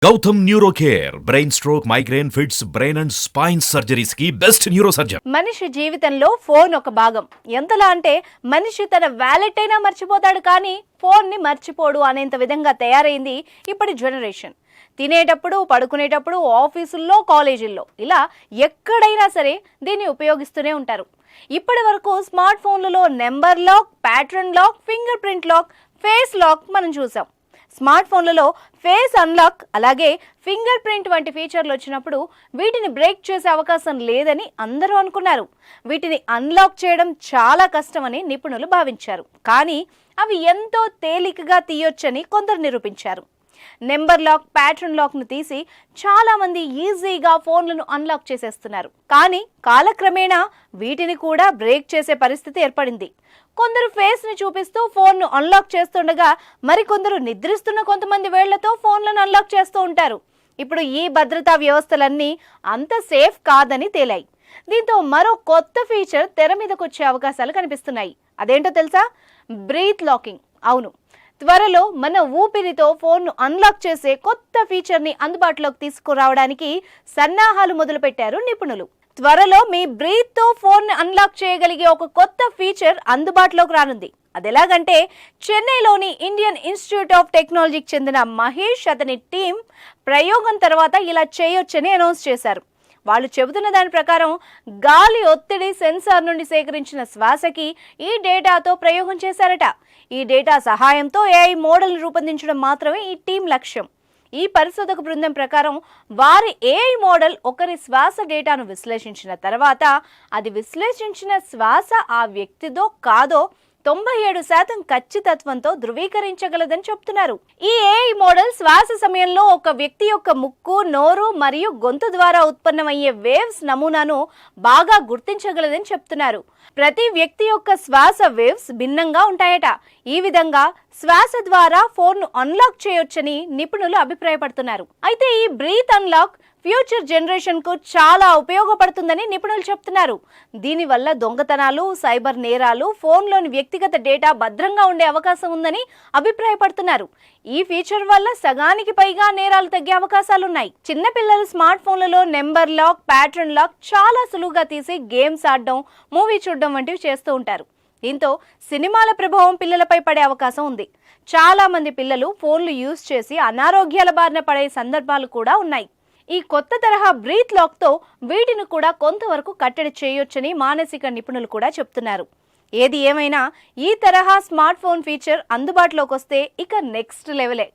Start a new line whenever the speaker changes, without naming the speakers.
Gautam neuro care brain stroke migraine fits brain and spine surgeries కి best neuro surgeon.
మనిషి జీవితంలో phone ఒక భాగం. ఎంతలా అంటే మనిషి తన వ్యాలెట్ అయినా మర్చిపోతాడు కానీ ఫోన్ ని మర్చిపోడు అనేంత విధంగా తయారైంది ఇప్పటి జనరేషన్. తినేటప్పుడు, పడుకునేటప్పుడు, ఆఫీసుల్లో, కాలేజీల్లో ఇలా ఎక్కడైనా సరే దీన్ని ఉపయోగిస్తూనే ఉంటారు. ఇప్పటి వరకు స్మార్ట్ ఫోన్లలో number lock, pattern lock, finger print lock, face lock మనం చూసాం. స్మార్ట్ ఫోన్లలో ఫేస్ అన్లాక్ అలాగే ఫింగర్ ప్రింట్ వంటి ఫీచర్లు వచ్చినప్పుడు వీటిని బ్రేక్ చేసే అవకాశం లేదని అందరూ అనుకున్నారు. వీటిని అన్లాక్ చేయడం చాలా కష్టమని నిపుణులు భావించారు. కానీ అవి ఎంతో తేలికగా తీయొచ్చని కొందరు నిరూపించారు. నెంబర్ లాక్, ప్యాటర్న్ లాక్ను తీసి చాలా మంది ఈజీగా ఫోన్లను అన్లాక్ చేసేస్తున్నారు. కానీ కాలక్రమేణా వీటిని కూడా బ్రేక్ చేసే పరిస్థితి ఏర్పడింది. కొందరు ఫేస్ ని చూపిస్తూ ఫోన్ను అన్లాక్ చేస్తుండగా మరికొందరు నిద్రిస్తున్న కొంతమంది వేళ్లతో ఫోన్లను అన్లాక్ చేస్తూ ఉంటారు. ఇప్పుడు ఈ భద్రతా వ్యవస్థలన్నీ అంత సేఫ్ కాదని తేలాయి. దీంతో మరో కొత్త ఫీచర్ తెర మీదకు వచ్చే అవకాశాలు కనిపిస్తున్నాయి. అదేంటో తెలుసా? Breath locking. అవును, త్వరలో మన ఊపిరితో ఫోన్ను అన్లాక్ చేసే కొత్త ఫీచర్ని అందుబాటులోకి తీసుకురావడానికి సన్నాహాలు మొదలుపెట్టారు నిపుణులు. త్వరలో మీ బ్రీత్తో ఫోన్ అన్లాక్ చేయగలిగే ఒక కొత్త ఫీచర్ అందుబాటులోకి రానుంది. అదెలాగంటే చెన్నైలోని ఇండియన్ ఇన్స్టిట్యూట్ ఆఫ్ టెక్నాలజీకి చెందిన మహేష్, అతని టీం ప్రయోగం తర్వాత ఇలా చేయొచ్చని అనౌన్స్ చేశారు. వాళ్ళు చెబుతున్న దాని ప్రకారం గాలి ఒత్తిడి సెన్సార్ నుండి సేకరించిన శ్వాసకి ఈ డేటాతో ప్రయోగం చేశారట. ఈ డేటా సహాయంతో ఏఐ మోడల్ రూపొందించడం మాత్రమే ఈ టీం లక్ష్యం. ఈ పరిశోధక బృందం ప్రకారం వారి ఏఐ మోడల్ ఒకరి శ్వాస డేటాను విశ్లేషించిన తర్వాత అది విశ్లేషించిన శ్వాస ఆ వ్యక్తిదో కాదో 97% ఖచ్చితత్వంతో ధృవీకరించగలదని చెప్తున్నారు. ఈ ఏఐ మోడల్ శ్వాస సమయంలో ఒక వ్యక్తి యొక్క ముక్కు, నోరు మరియు గొంతు ద్వారా ఉత్పన్నమయ్యే వేవ్స్ నమూనాను బాగా గుర్తించగలదని చెప్తున్నారు. ప్రతి వ్యక్తి యొక్క శ్వాస వేవ్స్ భిన్నంగా ఉంటాయట. ఈ విధంగా శ్వాస ద్వారా ఫోన్ను అన్లాక్ చేయొచ్చని నిపుణులు అభిప్రాయపడుతున్నారు. అయితే ఈ బ్రీత్ అన్లాక్ ఫ్యూచర్ జనరేషన్ కు చాలా ఉపయోగపడుతుందని నిపుణులు చెప్తున్నారు. దీనివల్ల దొంగతనాలు, సైబర్ నేరాలు, ఫోన్లోని వ్యక్తిగత డేటా భద్రంగా ఉండే అవకాశం ఉందని అభిప్రాయపడుతున్నారు. ఈ ఫీచర్ వల్ల సగానికి పైగా నేరాలు తగ్గే అవకాశాలున్నాయి. చిన్నపిల్లలు స్మార్ట్ ఫోన్లలో నెంబర్ లాక్, ప్యాటర్న్ లాక్ చాలా సులువుగా తీసి గేమ్స్ ఆడడం, మూవీ చూడడం వంటివి చేస్తూ ఉంటారు. దీంతో సినిమాల ప్రభావం పిల్లలపై పడే అవకాశం ఉంది. చాలా మంది పిల్లలు ఫోన్లు యూజ్ చేసి అనారోగ్యాల బారిన పడే సందర్భాలు కూడా ఉన్నాయి. ఈ కొత్త తరహా బ్రీత్ లాక్తో వీటిని కూడా కొంతవరకు కట్టడి చేయొచ్చని మానసిక నిపుణులు కూడా చెప్తున్నారు. ఏది ఏమైనా ఈ తరహా స్మార్ట్ ఫోన్ ఫీచర్ అందుబాటులోకి వస్తే ఇక నెక్స్ట్ లెవెలే.